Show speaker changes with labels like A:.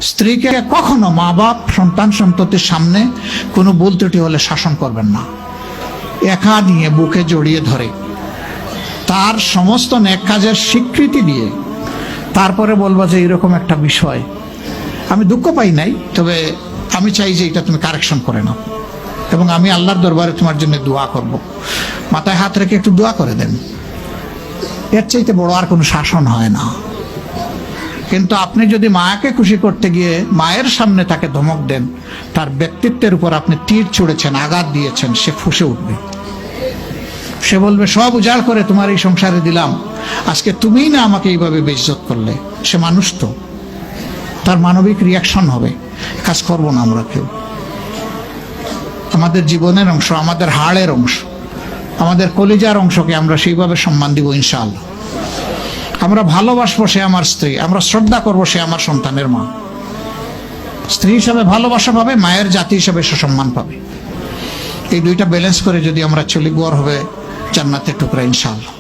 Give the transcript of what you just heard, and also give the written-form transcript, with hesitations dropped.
A: স্ত্রীকে কখনো মা বাপ সন্তান সন্ততির সামনে কোনো ভুল ত্রুটি হলে শাসন করবেন না। একা নিয়ে বুকে জড়িয়ে ধরে তার সমস্ত নেক কাজের স্বীকৃতি দিয়ে তারপরে বলবা যে এরকম একটা বিষয় আমি দুঃখ পাই নাই, তবে আমি চাই যে এটা তুমি কারেকশন করে নাও এবং আমি আল্লাহর দরবারে তোমার জন্য দোয়া করব। মাথায় হাত রেখে একটু দোয়া করে দেন। এর চাইতে বড় আর কোনো শাসন হয় না। কিন্তু আপনি যদি মাকে খুশি করতে গিয়ে মায়ের সামনে তাকে ধমক দেন, তার ব্যক্তিত্বের উপর আপনি তীর ছুঁড়েছেন, আঘাত দিয়েছেন, সে ফুঁসে উঠবে। সে বলবে সব উজাড় করে তোমার এই সংসারে দিলাম, আজকে তুমিই না আমাকে এইভাবে বেইজ্জত করলে। সে মানুষ তো, তার মানবিক রিয়াকশন হবে। কাজ করবো না আমরা কেউ। আমাদের জীবনের অংশ, আমাদের হাড়ের অংশ, আমাদের কলিজার অংশকে আমরা সেইভাবে সম্মান দিব ইনশাআল্লাহ। আমরা ভালোবাসবো সে আমার স্ত্রী, আমরা শ্রদ্ধা করবো সে আমার সন্তানের মা। স্ত্রী হিসাবে ভালোবাসা পাবে, মায়ের জাতি হিসাবে সুসম্মান পাবে। এই দুইটা ব্যালেন্স করে যদি আমরা চলি, গড় হবে জান্নাতের টুকরা ইনশাআল্লাহ।